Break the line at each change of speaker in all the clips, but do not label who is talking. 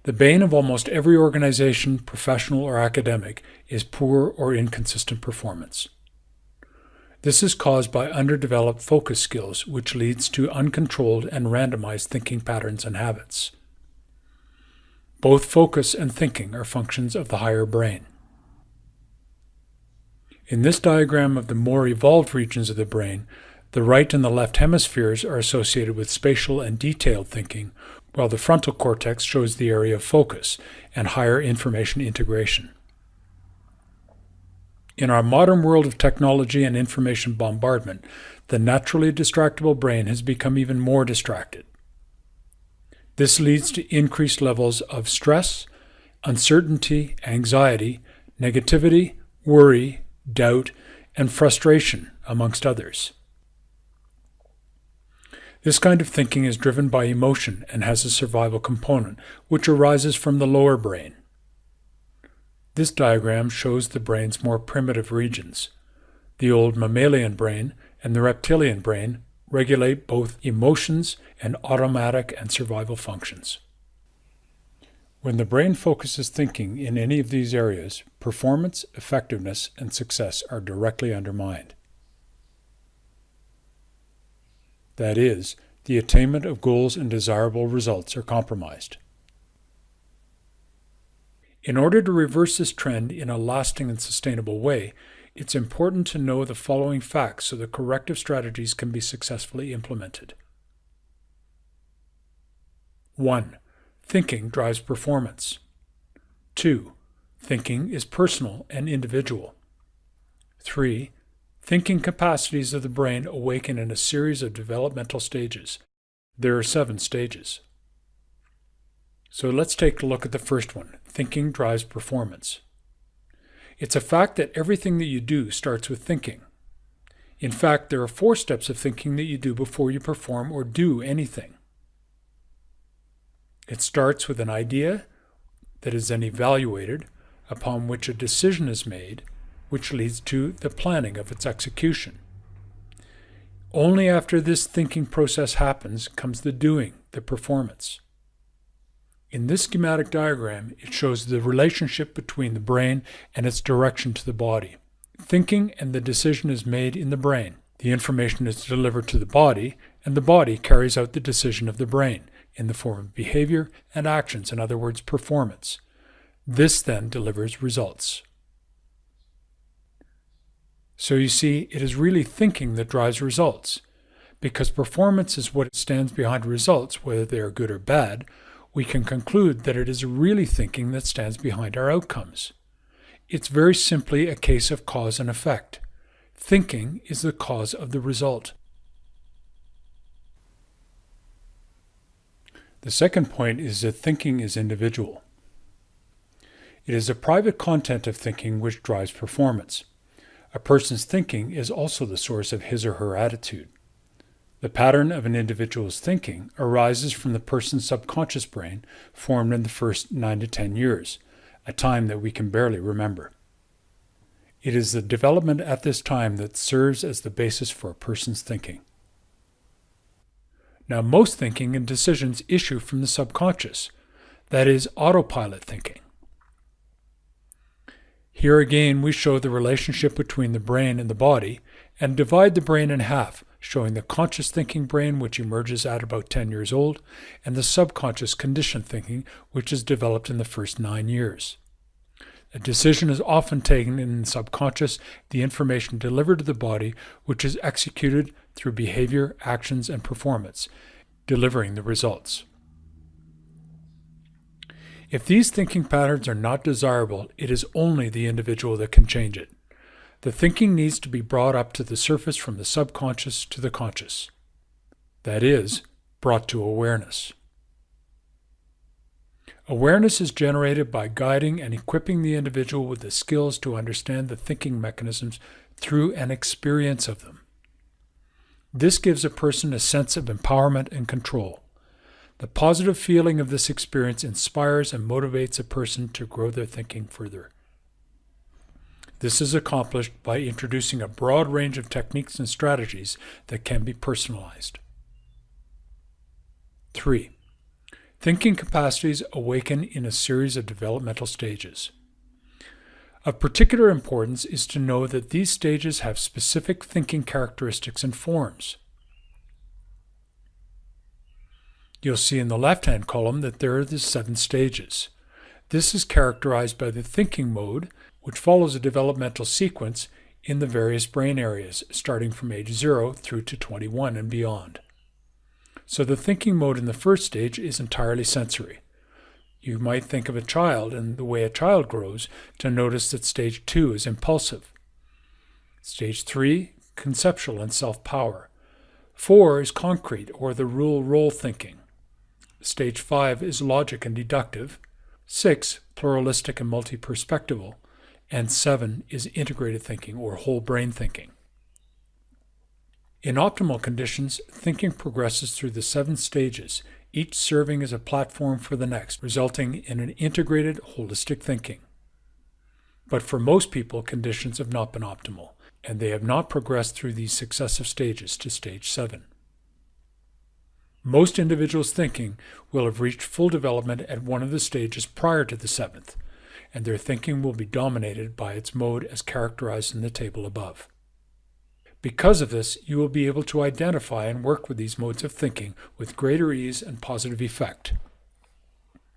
The bane of almost every organization, professional or academic, is poor or inconsistent performance. This is caused by underdeveloped focus skills, which leads to uncontrolled and randomized thinking patterns and habits. Both focus and thinking are functions of the higher brain. In this diagram of the more evolved regions of the brain, the right and the left hemispheres are associated with spatial and detailed thinking, while the frontal cortex shows the area of focus and higher information integration. In our modern world of technology and information bombardment, the naturally distractible brain has become even more distracted. This leads to increased levels of stress, uncertainty, anxiety, negativity, worry, doubt, and frustration, amongst others. This kind of thinking is driven by emotion and has a survival component, which arises from the lower brain. This diagram shows the brain's more primitive regions. The old mammalian brain and the reptilian brain regulate both emotions and automatic and survival functions. When the brain focuses thinking in any of these areas, performance, effectiveness, and success are directly undermined. That is, the attainment of goals and desirable results are compromised. In order to reverse this trend in a lasting and sustainable way, it's important to know the following facts so that corrective strategies can be successfully implemented. 1. Thinking drives performance. 2. Thinking is personal and individual. 3. Thinking capacities of the brain awaken in a series of developmental stages. There are 7 stages. So let's take a look at the first one. Thinking drives performance. It's a fact that everything that you do starts with thinking. In fact, there are 4 steps of thinking that you do before you perform or do anything. It starts with an idea that is then evaluated, upon which a decision is made, which leads to the planning of its execution. Only after this thinking process happens comes the doing, the performance. In this schematic diagram, it shows the relationship between the brain and its direction to the body. Thinking and the decision is made in the brain. The information is delivered to the body, and the body carries out the decision of the brain in the form of behavior and actions, in other words, performance. This then delivers results. So you see, it is really thinking that drives results. Because performance is what stands behind results, whether they are good or bad, we can conclude that it is really thinking that stands behind our outcomes. It's very simply a case of cause and effect. Thinking is the cause of the result. The second point is that thinking is individual. It is the private content of thinking which drives performance. A person's thinking is also the source of his or her attitude. The pattern of an individual's thinking arises from the person's subconscious brain formed in the first 9 to 10 years, a time that we can barely remember. It is the development at this time that serves as the basis for a person's thinking. Now, most thinking and decisions issue from the subconscious, that is, autopilot thinking. Here again, we show the relationship between the brain and the body and divide the brain in half, showing the conscious thinking brain, which emerges at about 10 years old, and the subconscious conditioned thinking, which is developed in the first 9 years. A decision is often taken in the subconscious, the information delivered to the body, which is executed through behavior, actions, and performance, delivering the results. If these thinking patterns are not desirable, it is only the individual that can change it. The thinking needs to be brought up to the surface from the subconscious to the conscious. That is, brought to awareness. Awareness is generated by guiding and equipping the individual with the skills to understand the thinking mechanisms through an experience of them. This gives a person a sense of empowerment and control. The positive feeling of this experience inspires and motivates a person to grow their thinking further. This is accomplished by introducing a broad range of techniques and strategies that can be personalized. 3. Thinking capacities awaken in a series of developmental stages. Of particular importance is to know that these stages have specific thinking characteristics and forms. You'll see in the left-hand column that there are the 7 stages. This is characterized by the thinking mode, which follows a developmental sequence in the various brain areas, starting from age 0 through to 21 and beyond. So the thinking mode in the first stage is entirely sensory. You might think of a child and the way a child grows to notice that stage 2 is impulsive. Stage 3, conceptual and self-power. 4 is concrete, or the rule-role thinking. Stage 5 is logic and deductive. 6, pluralistic and multi-perspectival. And 7 is integrated thinking, or whole brain thinking. In optimal conditions, thinking progresses through the 7 stages, each serving as a platform for the next, resulting in an integrated, holistic thinking. But for most people, conditions have not been optimal, and they have not progressed through these successive stages to stage 7. Most individuals' thinking will have reached full development at one of the stages prior to the 7th, and their thinking will be dominated by its mode as characterized in the table above. Because of this, you will be able to identify and work with these modes of thinking with greater ease and positive effect.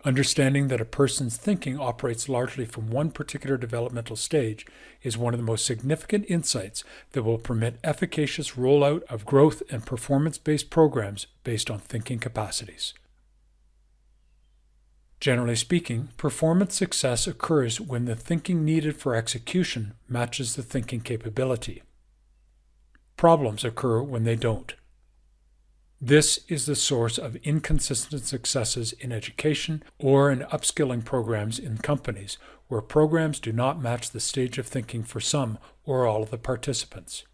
Understanding that a person's thinking operates largely from one particular developmental stage is one of the most significant insights that will permit efficacious rollout of growth and performance-based programs based on thinking capacities. Generally speaking, performance success occurs when the thinking needed for execution matches the thinking capability. Problems occur when they don't. This is the source of inconsistent successes in education or in upskilling programs in companies where programs do not match the stage of thinking for some or all of the participants.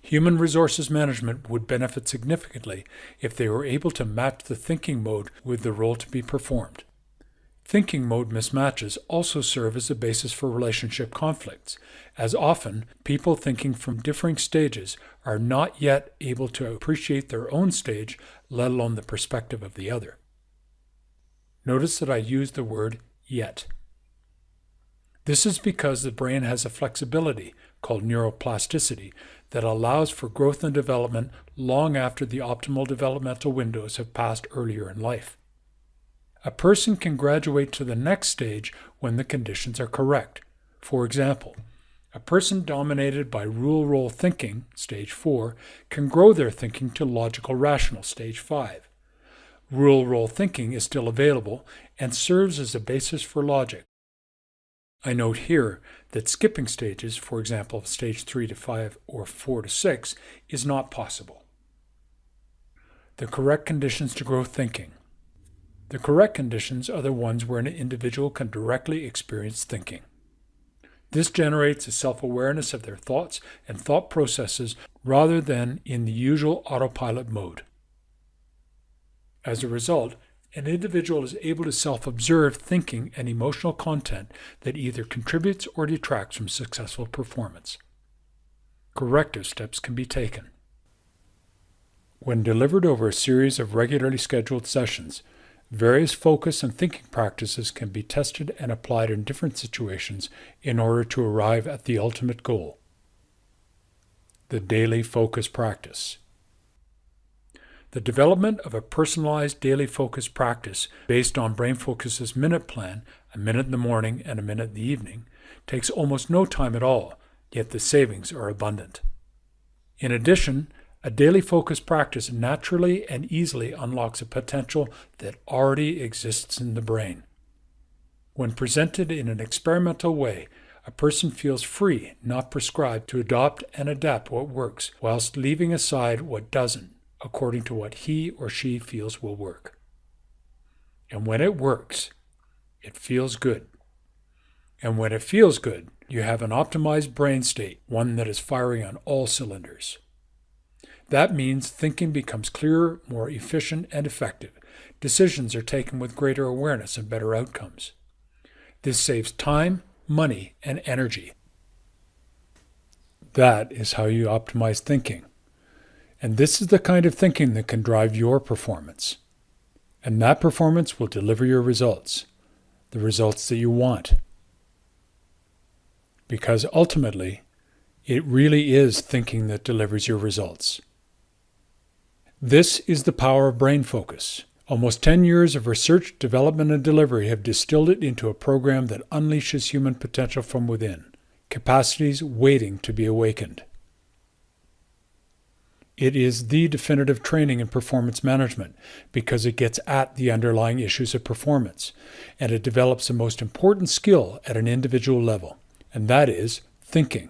Human resources management would benefit significantly if they were able to match the thinking mode with the role to be performed. Thinking mode mismatches also serve as a basis for relationship conflicts, as often people thinking from differing stages are not yet able to appreciate their own stage, let alone the perspective of the other. Notice that I use the word yet. This is because the brain has a flexibility, called neuroplasticity, that allows for growth and development long after the optimal developmental windows have passed earlier in life. A person can graduate to the next stage when the conditions are correct. For example, a person dominated by rule-role thinking, stage 4, can grow their thinking to logical-rational, stage 5. Rule-role thinking is still available and serves as a basis for logic. I note here that skipping stages, for example, stage 3 to 5 or 4 to 6, is not possible. The correct conditions to grow thinking. The correct conditions are the ones where an individual can directly experience thinking. This generates a self-awareness of their thoughts and thought processes rather than in the usual autopilot mode. As a result, an individual is able to self-observe thinking and emotional content that either contributes or detracts from successful performance. Corrective steps can be taken. When delivered over a series of regularly scheduled sessions, various focus and thinking practices can be tested and applied in different situations in order to arrive at the ultimate goal. The daily focus practice. The development of a personalized daily focus practice based on BrainFocus's minute plan, a minute in the morning and a minute in the evening, takes almost no time at all, yet the savings are abundant. In addition, a daily focus practice naturally and easily unlocks a potential that already exists in the brain. When presented in an experimental way, a person feels free, not prescribed, to adopt and adapt what works, whilst leaving aside what doesn't, according to what he or she feels will work. And when it works, it feels good. And when it feels good, you have an optimized brain state, one that is firing on all cylinders. That means thinking becomes clearer, more efficient, and effective. Decisions are taken with greater awareness and better outcomes. This saves time, money, and energy. That is how you optimize thinking. And this is the kind of thinking that can drive your performance. And that performance will deliver your results, the results that you want. Because ultimately, it really is thinking that delivers your results. This is the power of brain focus. Almost 10 years of research, development, and delivery have distilled it into a program that unleashes human potential from within, capacities waiting to be awakened. It is the definitive training in performance management because it gets at the underlying issues of performance, and it develops the most important skill at an individual level, and that is thinking.